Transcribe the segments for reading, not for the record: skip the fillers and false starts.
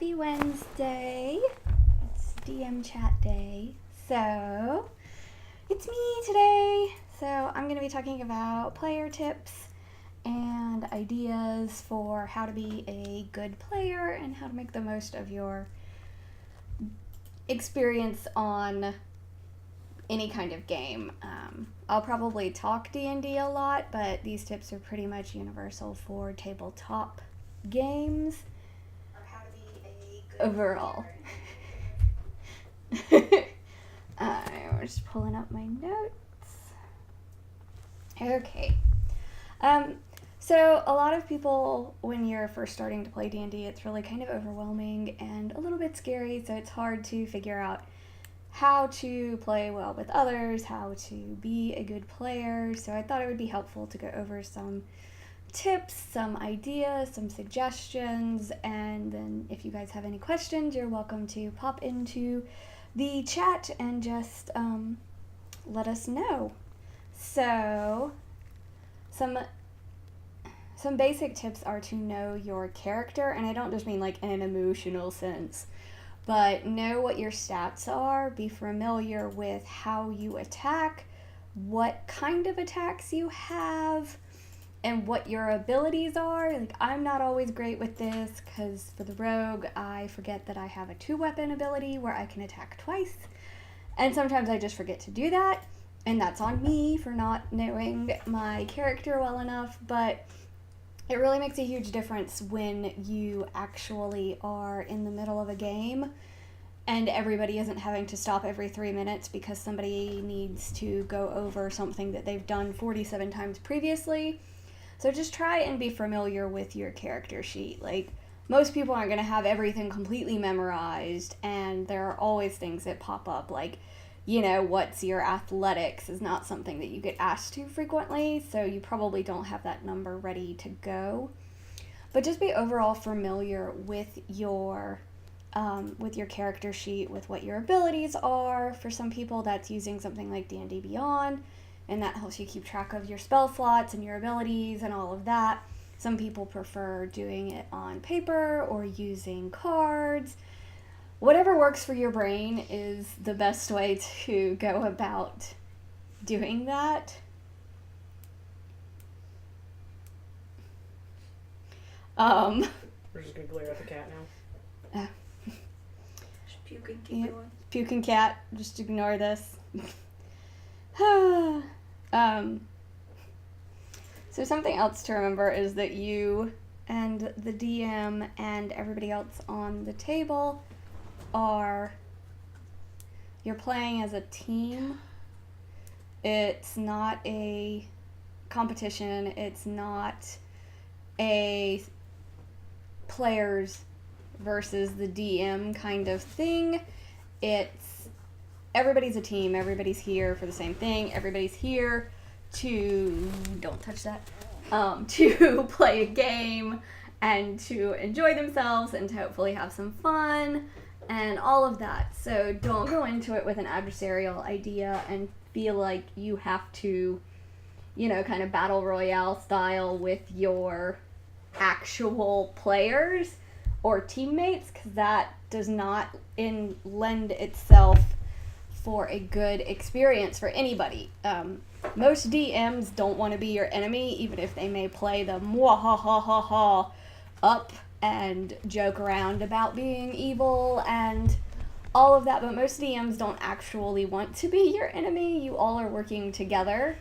Happy Wednesday. It's DM chat day. So, it's me today. So, I'm going to be talking about player tips and ideas for how to be a good player and how to make the most of your experience on any kind of game. I'll probably talk D&D a lot, but these tips are pretty much universal for tabletop games. How to be a good overall. I'm just pulling up my notes. Okay. So a lot of people, when you're first starting to play D&D, it's really kind of overwhelming and a little bit scary, so it's hard to figure out how to play well with others, how to be a good player. So I thought it would be helpful to go over some tips, some ideas, some suggestions, and then if you guys have any questions, you're welcome to pop into the chat and just let us know. So some basic tips are to know your character, and I don't just mean like in an emotional sense, but know what your stats are, be familiar with how you attack, what kind of attacks you have, and what your abilities are. Like, I'm not always great with this because for the rogue, I forget that I have a 2-weapon ability where I can attack twice, and sometimes I just forget to do that, and that's on me for not knowing my character well enough, but it really makes a huge difference when you actually are in the middle of a game and everybody isn't having to stop every 3 minutes because somebody needs to go over something that they've done 47 times previously. So just try and be familiar with your character sheet. Like, most people aren't going to have everything completely memorized, and there are always things that pop up, like, you know, what's your athletics is not something that you get asked to frequently, so you probably don't have that number ready to go. But just be overall familiar with your character sheet, with what your abilities are. For some people, that's using something like D&D Beyond, and that helps you keep track of your spell slots and your abilities and all of that. Some people prefer doing it on paper or using cards. Whatever works for your brain is the best way to go about doing that. We're just gonna glare at the cat now. Just puking, keep going. Puking cat, just ignore this. So something else to remember is that you and the DM and everybody else on the table you're playing as a team. It's not a competition. It's not a players versus the DM kind of thing. It's everybody's a team. Everybody's here for the same thing. Everybody's here to, don't touch that, to play a game and to enjoy themselves and to hopefully have some fun and all of that. So don't go into it with an adversarial idea and feel like you have to, you know, kind of battle royale style with your actual players or teammates, because that does not lend itself for a good experience for anybody. Most DMs don't want to be your enemy, even if they may play the mwahahaha up and joke around about being evil and all of that, but most DMs don't actually want to be your enemy. You all are working together.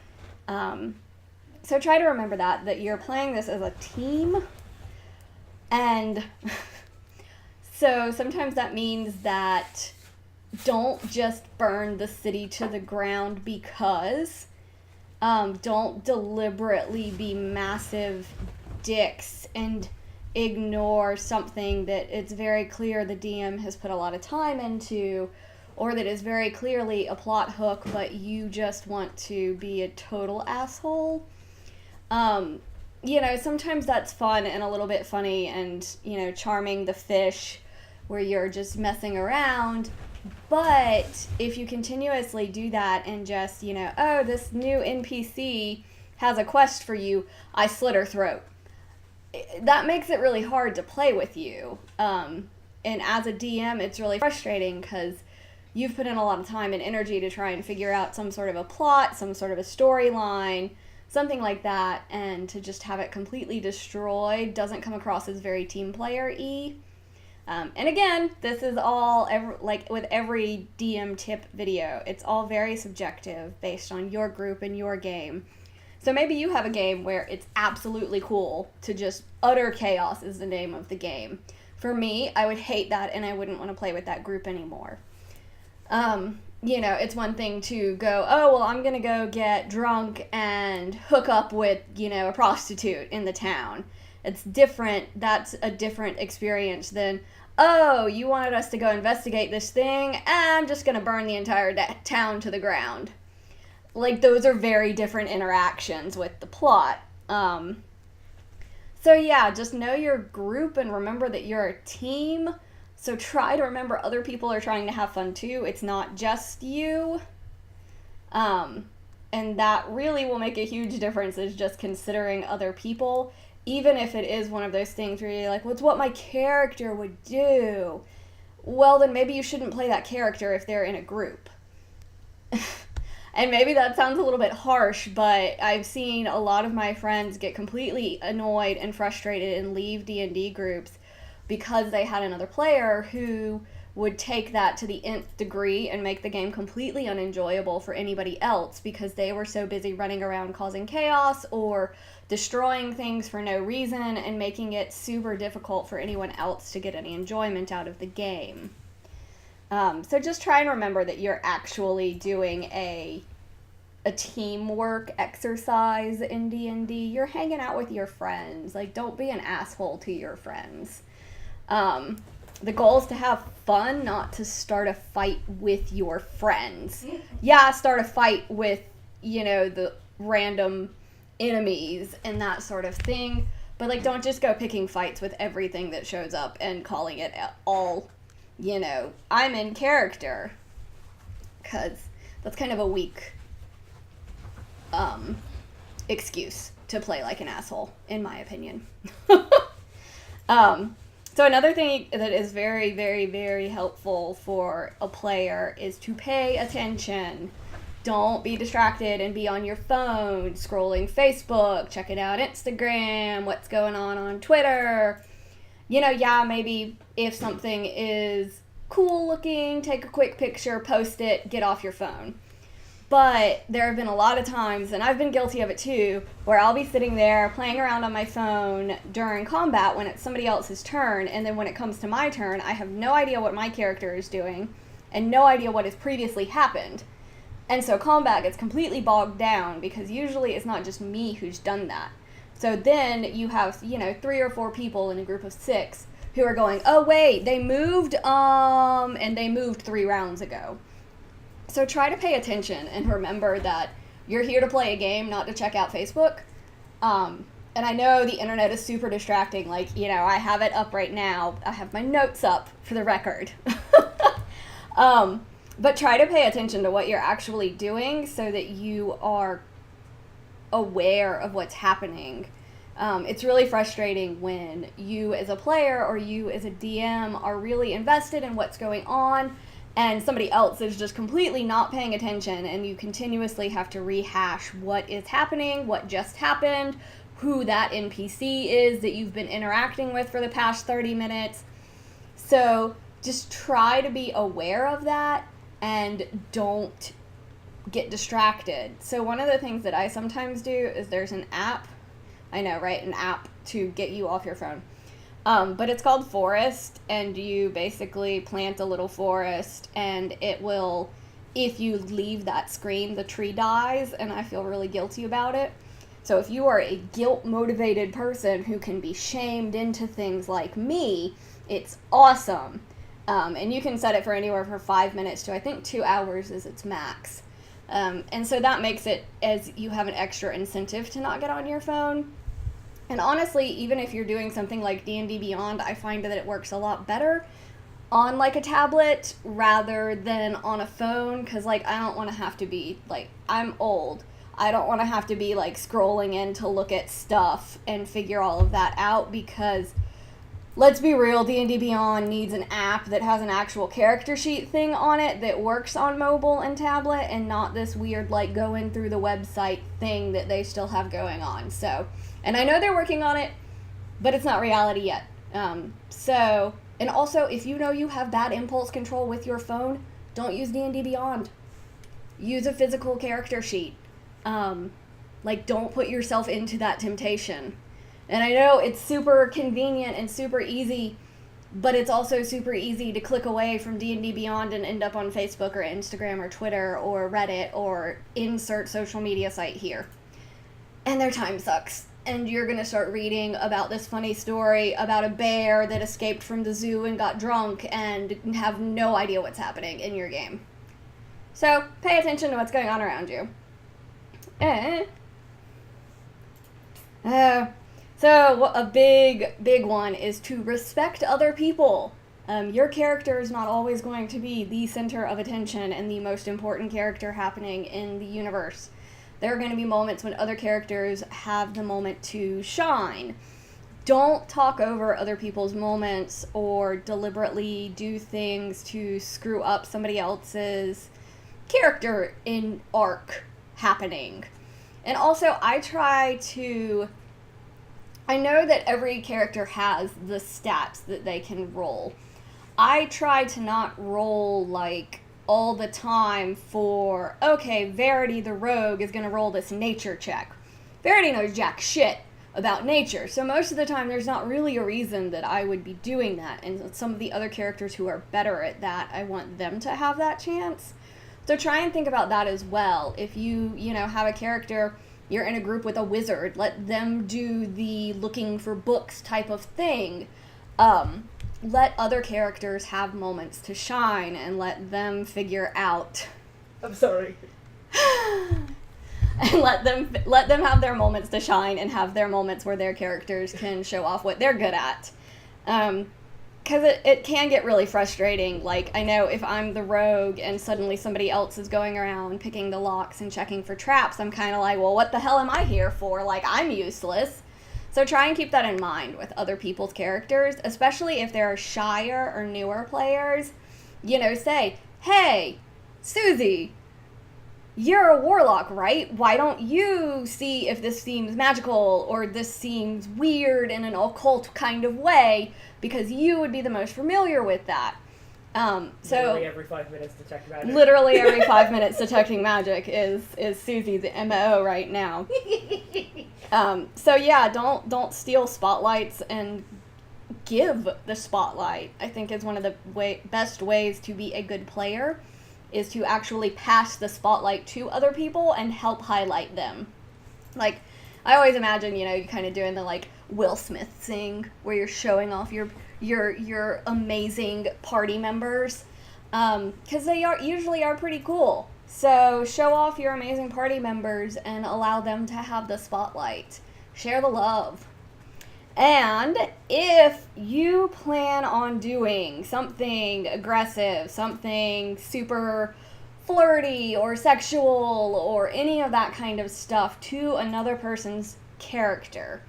So try to remember that you're playing this as a team, and so sometimes that means that don't just burn the city to the ground because don't deliberately be massive dicks and ignore something that it's very clear the DM has put a lot of time into, or that is very clearly a plot hook, but you just want to be a total asshole. You know, sometimes that's fun and a little bit funny and, you know, charming the fish where you're just messing around. But if you continuously do that and just, you know, oh, this new NPC has a quest for you, I slit her throat. That makes it really hard to play with you. And as a DM, it's really frustrating because you've put in a lot of time and energy to try and figure out some sort of a plot, some sort of a storyline, something like that, and to just have it completely destroyed doesn't come across as very team player-y. And again, this is all, like with every DM tip video, it's all very subjective based on your group and your game. So maybe you have a game where it's absolutely cool to just utter chaos is the name of the game. For me, I would hate that and I wouldn't want to play with that group anymore. It's one thing to go, oh, well, I'm going to go get drunk and hook up with, a prostitute in the town. It's different. That's a different experience than, oh, you wanted us to go investigate this thing, I'm just going to burn the entire town to the ground. Like, those are very different interactions with the plot. So yeah, just know your group and remember that you're a team. So try to remember other people are trying to have fun too. It's not just you. And that really will make a huge difference, is just considering other people. Even if it is one of those things where you're like, well, it's what my character would do. Well, then maybe you shouldn't play that character if they're in a group. And maybe that sounds a little bit harsh, but I've seen a lot of my friends get completely annoyed and frustrated and leave D&D groups because they had another player who would take that to the nth degree and make the game completely unenjoyable for anybody else because they were so busy running around causing chaos or destroying things for no reason and making it super difficult for anyone else to get any enjoyment out of the game. So just try and remember that you're actually doing a teamwork exercise in D&D. You're hanging out with your friends. Like, don't be an asshole to your friends. The goal is to have fun, not to start a fight with your friends. Yeah, start a fight with, the random enemies and that sort of thing. But, like, don't just go picking fights with everything that shows up and calling it all, I'm in character. Because that's kind of a weak excuse to play like an asshole, in my opinion. So another thing that is very, very, very helpful for a player is to pay attention. Don't be distracted and be on your phone, scrolling Facebook, checking out Instagram, what's going on Twitter. Maybe if something is cool looking, take a quick picture, post it, get off your phone. But there have been a lot of times, and I've been guilty of it too, where I'll be sitting there playing around on my phone during combat when it's somebody else's turn, and then when it comes to my turn, I have no idea what my character is doing, and no idea what has previously happened. And so combat gets completely bogged down, because usually it's not just me who's done that. So then you have, 3 or 4 people in a group of 6 who are going, oh wait, they moved, and they moved 3 rounds ago. So try to pay attention and remember that you're here to play a game, not to check out Facebook. And I know the internet is super distracting. Like, I have it up right now. I have my notes up for the record. But try to pay attention to what you're actually doing so that you are aware of what's happening. It's really frustrating when you as a player or you as a DM are really invested in what's going on and somebody else is just completely not paying attention, and you continuously have to rehash what is happening, what just happened, who that NPC is that you've been interacting with for the past 30 minutes. So just try to be aware of that and don't get distracted. So one of the things that I sometimes do is there's an app, I know, right? An app to get you off your phone. But it's called Forest, and you basically plant a little forest, and it will, if you leave that screen, the tree dies, and I feel really guilty about it. So if you are a guilt-motivated person who can be shamed into things like me, it's awesome. And you can set it for anywhere from 5 minutes to, I think, 2 hours is its max. And so that makes it as you have an extra incentive to not get on your phone. And honestly, even if you're doing something like D&D Beyond, I find that it works a lot better on like a tablet rather than on a phone, because like I don't want to have to be like, I'm old. I don't want to have to be like scrolling in to look at stuff and figure all of that out, because let's be real, D&D Beyond needs an app that has an actual character sheet thing on it that works on mobile and tablet, and not this weird, like, going through the website thing that they still have going on. So, and I know they're working on it, but it's not reality yet. And also, if you know you have bad impulse control with your phone, don't use D&D Beyond. Use a physical character sheet. Don't put yourself into that temptation. And I know it's super convenient and super easy, but it's also super easy to click away from D&D Beyond and end up on Facebook or Instagram or Twitter or Reddit or insert social media site here. And their time sucks. And you're going to start reading about this funny story about a bear that escaped from the zoo and got drunk and have no idea what's happening in your game. So, pay attention to what's going on around you. So a big one is to respect other people. Your character is not always going to be the center of attention and the most important character happening in the universe. There are going to be moments when other characters have the moment to shine. Don't talk over other people's moments or deliberately do things to screw up somebody else's character in arc happening. And also, I know that every character has the stats that they can roll. I try to not roll, like, all the time for, okay, Verity the rogue is going to roll this nature check. Verity knows jack shit about nature, so most of the time there's not really a reason that I would be doing that. And some of the other characters who are better at that, I want them to have that chance. So try and think about that as well. If you have a character, you're in a group with a wizard, let them do the looking for books type of thing. Let other characters have moments to shine and let them figure out. I'm sorry. And let them have their moments to shine and have their moments where their characters can show off what they're good at. Because it can get really frustrating. Like, I know if I'm the rogue and suddenly somebody else is going around picking the locks and checking for traps, I'm kind of like, well, what the hell am I here for? Like, I'm useless. So try and keep that in mind with other people's characters, especially if they're shyer or newer players. Say, hey, Susie, you're a warlock, right? Why don't you see if this seems magical or this seems weird in an occult kind of way, because you would be the most familiar with that. Literally every 5 minutes detect magic. Literally every 5 minutes detecting magic is Susie's MO right now. Don't steal spotlights and give the spotlight. I think is one of the best ways to be a good player, is to actually pass the spotlight to other people and help highlight them. Like, I always imagine, you kind of doing the, like, Will Smith thing, where you're showing off your amazing party members, because they usually are pretty cool. So show off your amazing party members and allow them to have the spotlight. Share the love. And if you plan on doing something aggressive, something super flirty or sexual or any of that kind of stuff to another person's character,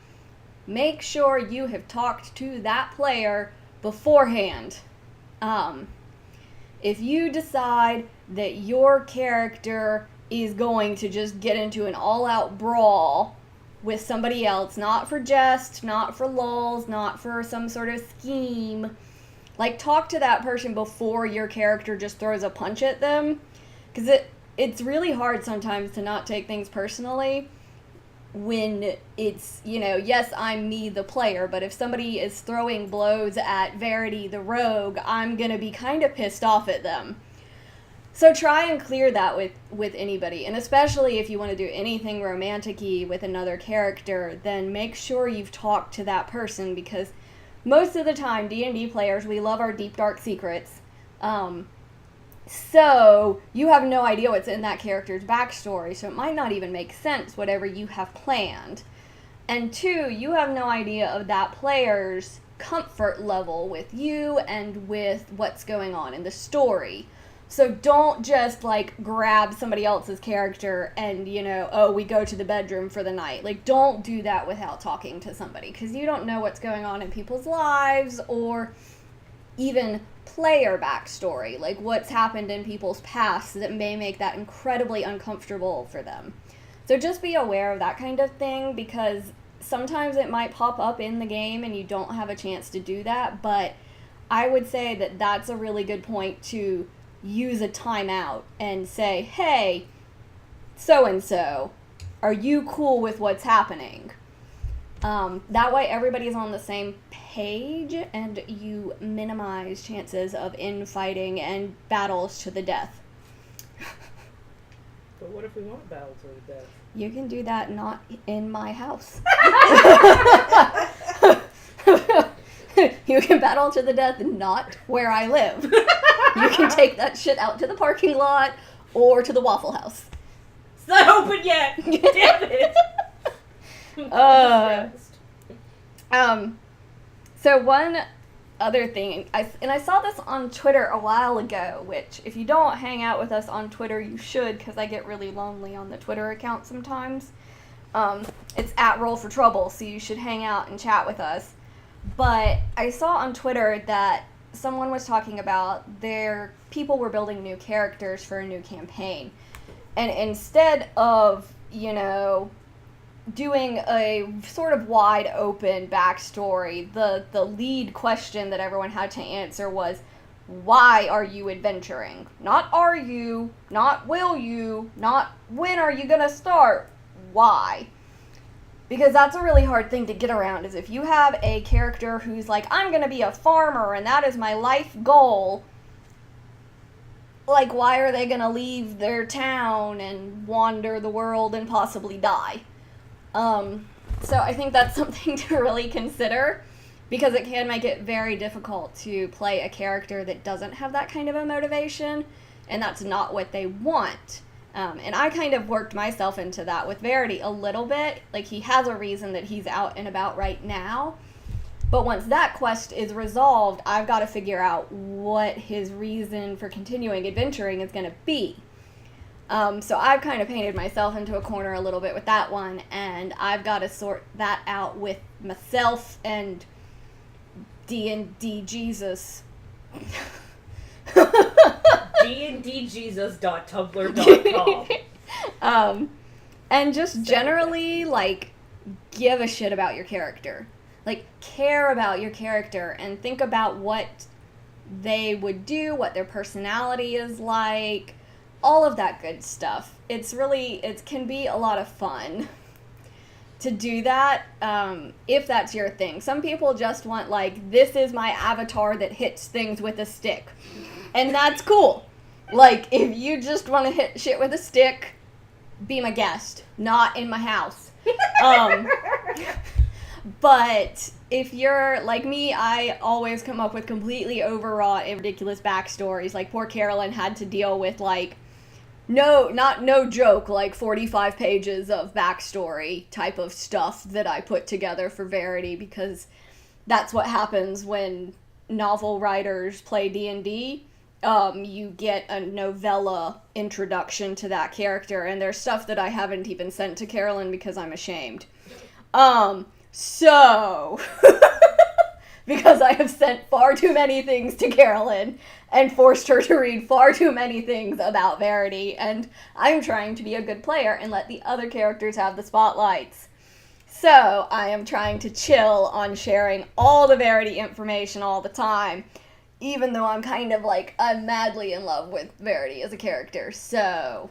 make sure you have talked to that player beforehand. If you decide that your character is going to just get into an all-out brawl with somebody else, not for jest, not for lulz, not for some sort of scheme, like, talk to that person before your character just throws a punch at them, because it's really hard sometimes to not take things personally when it's, yes, I'm me, the player, but if somebody is throwing blows at Verity, the rogue, I'm gonna be kind of pissed off at them. So try and clear that with anybody, and especially if you want to do anything romantic-y with another character, then make sure you've talked to that person, because most of the time, D&D players, we love our deep, dark secrets. So you have no idea what's in that character's backstory, so it might not even make sense, whatever you have planned. And 2, you have no idea of that player's comfort level with you and with what's going on in the story. So don't just, like, grab somebody else's character and, we go to the bedroom for the night. Like, don't do that without talking to somebody, because you don't know what's going on in people's lives, or even player backstory, like what's happened in people's past that may make that incredibly uncomfortable for them. So just be aware of that kind of thing, because sometimes it might pop up in the game and you don't have a chance to do that, but I would say that that's a really good point to use a timeout and say, hey, so-and-so, are you cool with what's happening? That way everybody's on the same page and you minimize chances of infighting and battles to the death. But what if we want battle to the death? You can do that not in my house. You can battle to the death not where I live. You can take that shit out to the parking lot or to the Waffle House. It's not open yet! Damn it! So one other thing, I saw this on Twitter a while ago, which if you don't hang out with us on Twitter, you should, because I get really lonely on the Twitter account sometimes. It's at Roll for Trouble, so you should hang out and chat with us. But I saw on Twitter that someone was talking about people were building new characters for a new campaign. And instead of, doing a sort of wide open backstory, the lead question that everyone had to answer was, why are you adventuring? Not are you, not will you, not when are you gonna start, why? Because that's a really hard thing to get around, is if you have a character who's like, I'm gonna be a farmer and that is my life goal, like, why are they gonna leave their town and wander the world and possibly die? So I think that's something to really consider, because it can make it very difficult to play a character that doesn't have that kind of a motivation, and that's not what they want. And I kind of worked myself into that with Verity a little bit. Like, he has a reason that he's out and about right now, but once that quest is resolved, I've got to figure out what his reason for continuing adventuring is going to be. So I've kind of painted myself into a corner a little bit with that one, and I've got to sort that out with myself and D&D Jesus. DndJesus.tumblr.com. And just generally, like, give a shit about your character. Like, care about your character and think about what they would do, what their personality is like, all of that good stuff. It can be a lot of fun to do that, if that's your thing. Some people just want, like, this is my avatar that hits things with a stick. And that's cool. Like, if you just want to hit shit with a stick, be my guest, not in my house. But if you're like me, I always come up with completely overwrought and ridiculous backstories. Like, poor Carolyn had to deal with, like, no joke, like 45 pages of backstory type of stuff that I put together for Verity, because that's what happens when novel writers play D&D. You get a novella introduction to that character, and there's stuff that I haven't even sent to Carolyn because I'm ashamed. So, because I have sent far too many things to Carolyn and forced her to read far too many things about Verity, and I'm trying to be a good player and let the other characters have the spotlights. So, I am trying to chill on sharing all the Verity information all the time, even though I'm kind of like, I'm madly in love with Verity as a character. So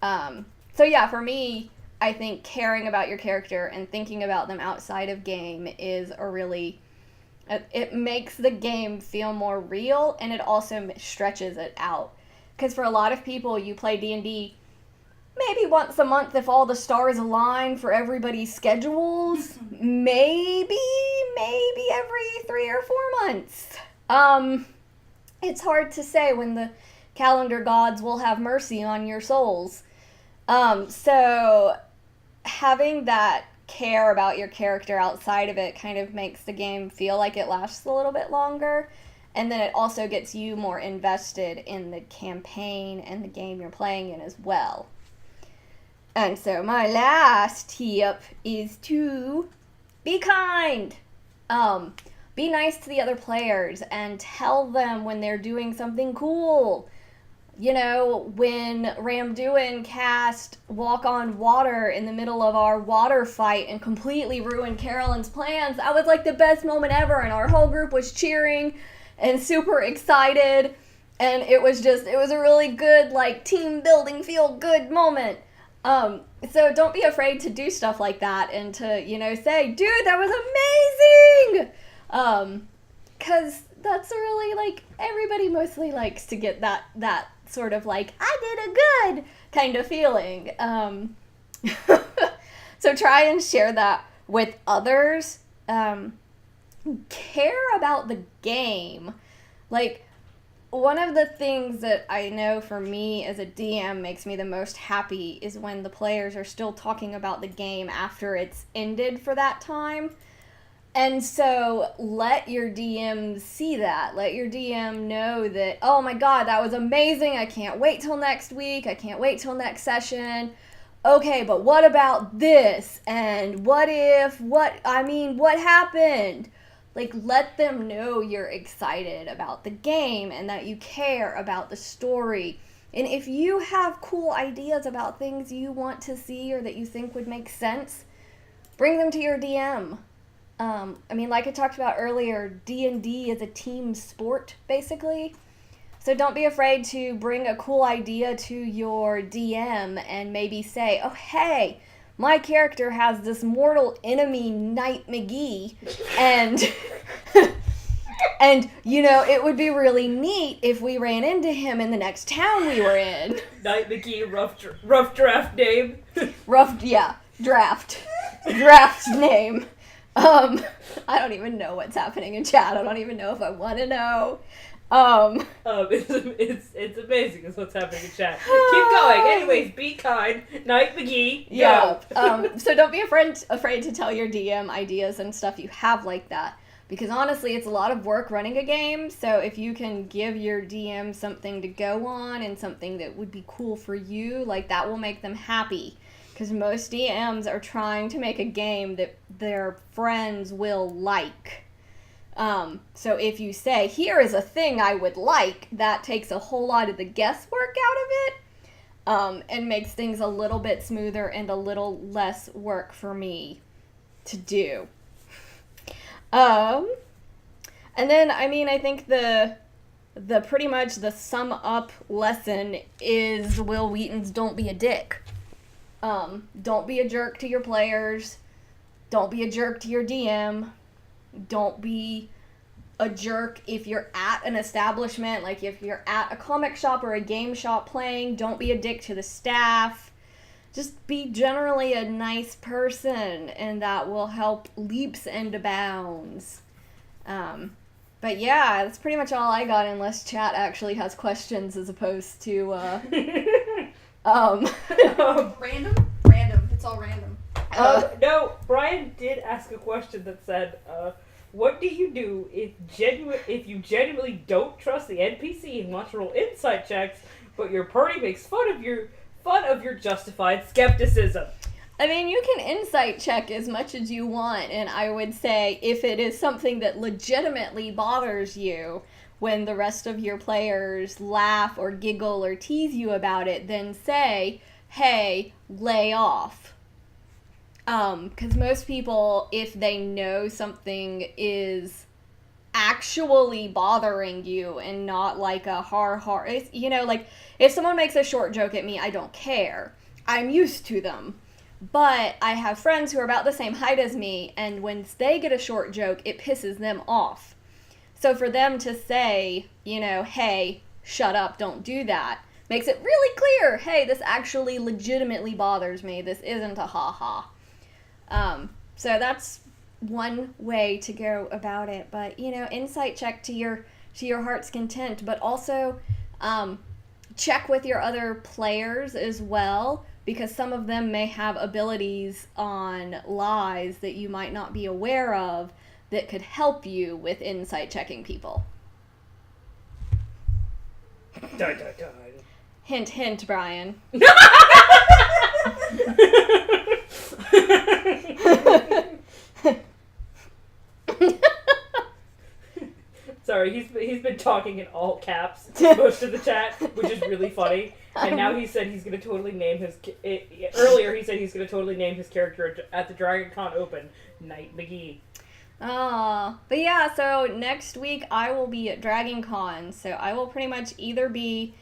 yeah, for me, I think caring about your character and thinking about them outside of game is it makes the game feel more real, and it also stretches it out. Because for a lot of people, you play D&D maybe once a month if all the stars align for everybody's schedules. maybe every 3 or 4 months. It's hard to say when the calendar gods will have mercy on your souls. So having that care about your character outside of it kind of makes the game feel like it lasts a little bit longer. And then it also gets you more invested in the campaign and the game you're playing in as well. And so my last tip is to be kind. Be nice to the other players and tell them when they're doing something cool. You know, when Ramduin cast Walk on Water in the middle of our water fight and completely ruined Carolyn's plans, that was like the best moment ever, and our whole group was cheering and super excited, and it was a really good, like, team building, feel good moment. So don't be afraid to do stuff like that and to, you know, say, dude, that was amazing! 'Cause that's really, like, everybody mostly likes to get that sort of, like, I did a good kind of feeling. So try and share that with others. Care about the game. Like, one of the things that I know for me as a DM makes me the most happy is when the players are still talking about the game after it's ended for that time. And so let your DM see that. Let your DM know that, oh my god, that was amazing. I can't wait till next week. I can't wait till next session. Okay, but what about this? And what happened? Like, let them know you're excited about the game and that you care about the story. And if you have cool ideas about things you want to see or that you think would make sense, bring them to your DM. Like I talked about earlier, D&D is a team sport, basically. So don't be afraid to bring a cool idea to your DM and maybe say, oh, hey, my character has this mortal enemy, Knight McGee, and and, you know, it would be really neat if we ran into him in the next town we were in. Knight McGee, rough draft name. Draft. Draft name. I don't even know what's happening in chat. I don't even know if I want to know. It's amazing is what's happening in chat. Keep going. Anyways, be kind. Knight McGee. Go. Yeah. So don't be afraid to tell your DM ideas and stuff you have like that. Because honestly, it's a lot of work running a game. So if you can give your DM something to go on and something that would be cool for you, like, that will make them happy. Because most DMs are trying to make a game that their friends will like. So if you say, here is a thing I would like, that takes a whole lot of the guesswork out of it, and makes things a little bit smoother and a little less work for me to do. And then, I think the pretty much the sum up lesson is Will Wheaton's don't be a dick. Don't be a jerk to your players. Don't be a jerk to your DM. Don't be a jerk if you're at an establishment, like if you're at a comic shop or a game shop playing. Don't be a dick to the staff. Just be generally a nice person, and that will help leaps and bounds. But yeah, that's pretty much all I got, unless chat actually has questions as opposed to, Random. It's all random. No, Brian did ask a question that said, what do you do if you genuinely don't trust the NPC and want to roll insight checks, but your party makes fun of your justified skepticism? You can insight check as much as you want, and I would say if it is something that legitimately bothers you when the rest of your players laugh or giggle or tease you about it, then say, hey, lay off. Because most people, if they know something is actually bothering you and not like a like, if someone makes a short joke at me, I don't care. I'm used to them. But I have friends who are about the same height as me, and when they get a short joke, it pisses them off. So for them to say, hey, shut up, don't do that, makes it really clear, hey, this actually legitimately bothers me. This isn't a ha-ha. So that's one way to go about it. But, insight check to your heart's content. But also check with your other players as well, because some of them may have abilities on lies that you might not be aware of that could help you with insight checking people. Dun, dun, dun. Hint, hint, Brian. Sorry, he's been talking in all caps most of the chat, which is really funny. And now he said he's gonna totally name his. Earlier he said he's gonna totally name his character at the Dragon Con Open, Knight McGee. But yeah, so next week I will be at Dragon Con, so I will pretty much either be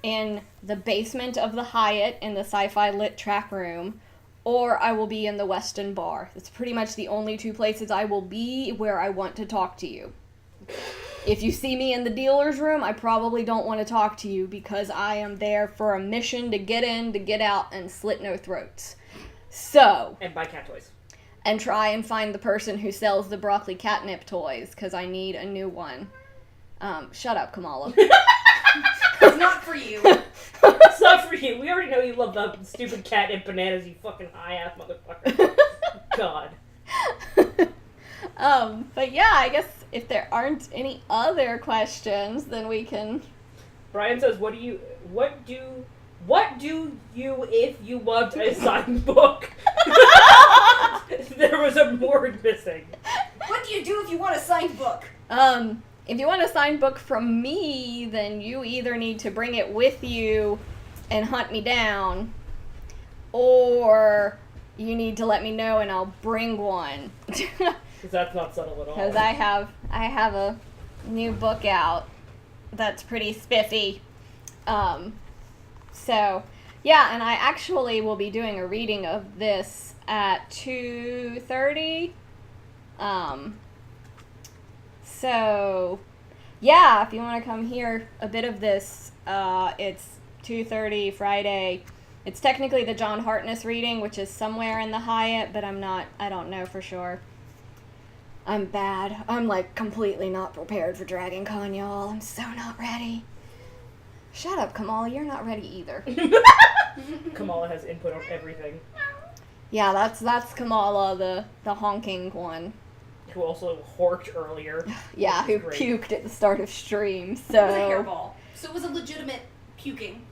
in the basement of the Hyatt in the Sci-Fi Lit track room, or I will be in the Weston Bar. It's pretty much the only two places I will be where I want to talk to you. If you see me in the dealer's room, I probably don't want to talk to you because I am there for a mission to get in, to get out, and slit no throats. So... And buy cat toys. And try and find the person who sells the broccoli catnip toys, because I need a new one. Shut up, Kamala. It's not for you. It's not for you. We already know you love the stupid catnip bananas, you fucking high-ass motherfucker. God. But yeah, I guess if there aren't any other questions, then we can... Brian says, what do you if you want a signed book? There was a word missing. What do you do if you want a signed book? If you want a signed book from me, then you either need to bring it with you and hunt me down, or you need to let me know and I'll bring one. Because that's not subtle at all. Because I have a new book out that's pretty spiffy. So, yeah, and I actually will be doing a reading of this at 2:30. So, yeah, if you want to come hear a bit of this, it's 2:30 Friday. It's technically the John Hartness reading, which is somewhere in the Hyatt, but I don't know for sure. I'm bad. I'm, like, completely not prepared for Dragon Con, y'all. I'm so not ready. Shut up, Kamala. You're not ready either. Kamala has input on everything. Yeah, that's Kamala, the honking one. Who also horked earlier. Yeah, who Great. puked at the start of stream, so... It was a hairball. So it was a legitimate puking.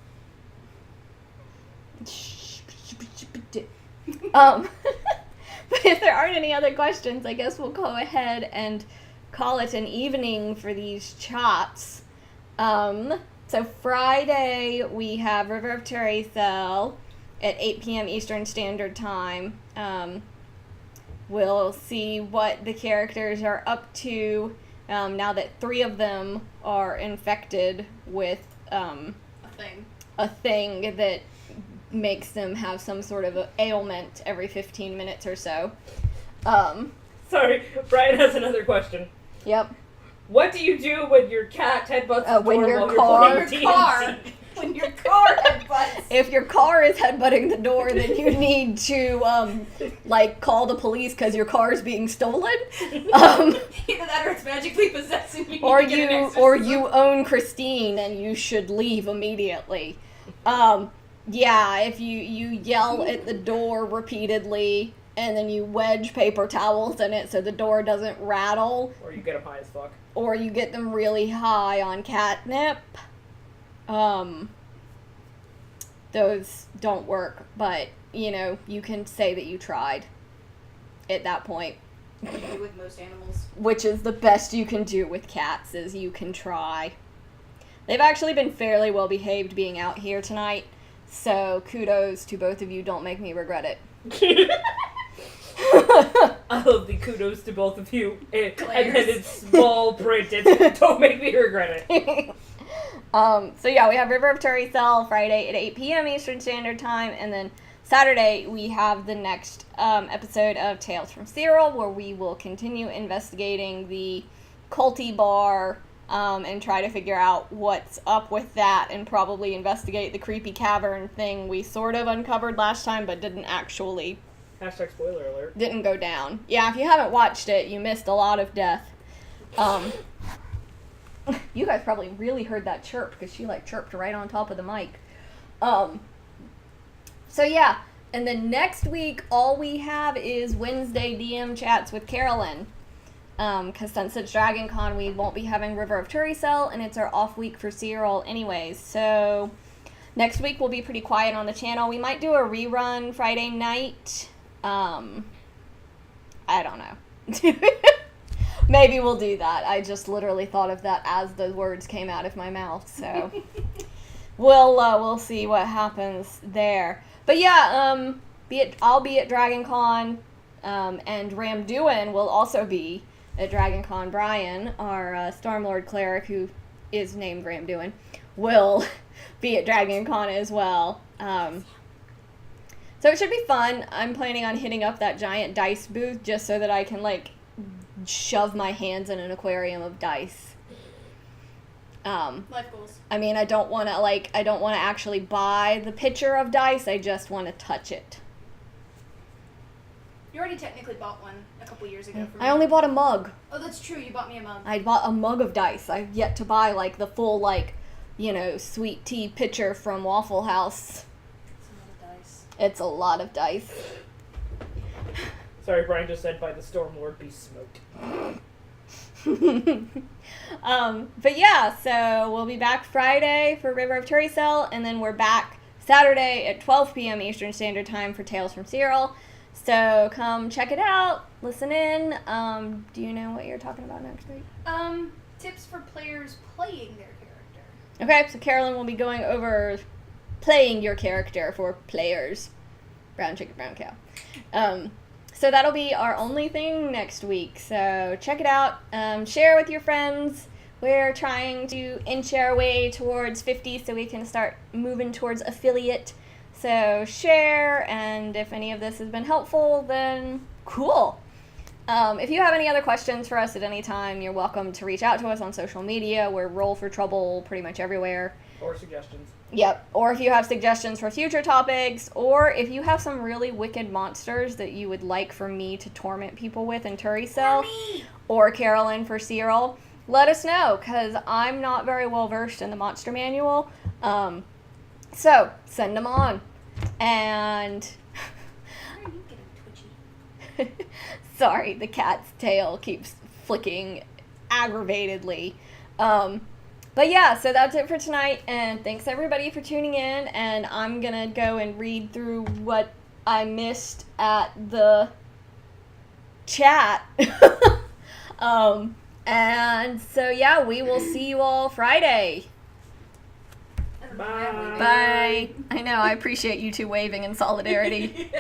But if there aren't any other questions, I guess we'll go ahead and call it an evening for these chats. So Friday, we have River of Terrythel at 8 p.m. Eastern Standard Time. We'll see what the characters are up to now that 3 of them are infected with a thing that makes them have some sort of a ailment every 15 minutes or so. Sorry, Brian has another question. Yep. What do you do when your cat headbutts the when door your while car- you're playing D&D? When your car headbutts. If your car is headbutting the door, then you need to, call the police because your car is being stolen. Either that or it's magically possessing you. Or to get an you exorcism. own Christine and you should leave immediately. Yeah, if you yell at the door repeatedly and then you wedge paper towels in it so the door doesn't rattle, Or you get him high as fuck. or you get them really high on catnip, those don't work, but, you can say that you tried at that point. Like you do with most animals. Which is the best you can do with cats, is you can try. They've actually been fairly well behaved being out here tonight, so kudos to both of you. Don't make me regret it. I love the kudos to both of you. And then it's small printed. Don't make me regret it. So yeah, we have River of Terrythel Friday at 8 p.m. Eastern Standard Time, and then Saturday we have the next episode of Tales from Cyril, where we will continue investigating the culty bar and try to figure out what's up with that, and probably investigate the creepy cavern thing we sort of uncovered last time, but didn't actually... Hashtag spoiler alert. Didn't go down. Yeah, if you haven't watched it, you missed a lot of death. You guys probably really heard that chirp, because she, chirped right on top of the mic. So yeah, and then next week, all we have is Wednesday DM chats with Carolyn. because since it's Dragon Con, we won't be having River of Turicel, and it's our off week for Cyril anyways. So next week will be pretty quiet on the channel. We might do a rerun Friday night. I don't know. Maybe we'll do that. I just literally thought of that as the words came out of my mouth, so we'll see what happens there. But yeah, I'll be at Dragon Con, and Ramduin will also be at Dragon Con. Brian, our Stormlord cleric, who is named Ramduin, will be at Dragon Con as well. So it should be fun. I'm planning on hitting up that giant dice booth just so that I can, like, shove my hands in an aquarium of dice. Life goals. I mean, I don't want to actually buy the pitcher of dice. I just want to touch it. You already technically bought one a couple years ago. For I only bought a mug. Oh, that's true. You bought me a mug. I bought a mug of dice. I've yet to buy, like, the full, like, sweet tea pitcher from Waffle House. It's a lot of dice. Sorry, Brian just said by the Stormlord be smoked. But yeah, so we'll be back Friday for River of Turicel, and then we're back Saturday at 12 p.m. Eastern Standard Time for Tales from Cyril. So come check it out, listen in. Do you know what you're talking about next week? Tips for players playing their character. Okay, so Carolyn will be going over playing your character for players. Brown chicken, brown cow. So that'll be our only thing next week. So check it out. Share with your friends. We're trying to inch our way towards 50 so we can start moving towards affiliate. So share, and if any of this has been helpful, then cool. If you have any other questions for us at any time, you're welcome to reach out to us on social media. We're Roll for Trouble pretty much everywhere. Or suggestions. Yep. Or if you have suggestions for future topics, or if you have some really wicked monsters that you would like for me to torment people with in Turicel, or Carolyn for Cyril, let us know, because I'm not very well versed in the monster manual. So send them on. And Why are you getting twitchy? sorry, the cat's tail keeps flicking aggravatedly. But yeah, so that's it for tonight, and thanks everybody for tuning in, and I'm gonna go and read through what I missed at the chat. And so yeah, we will see you all Friday. Bye. Bye. I know, I appreciate you two waving in solidarity.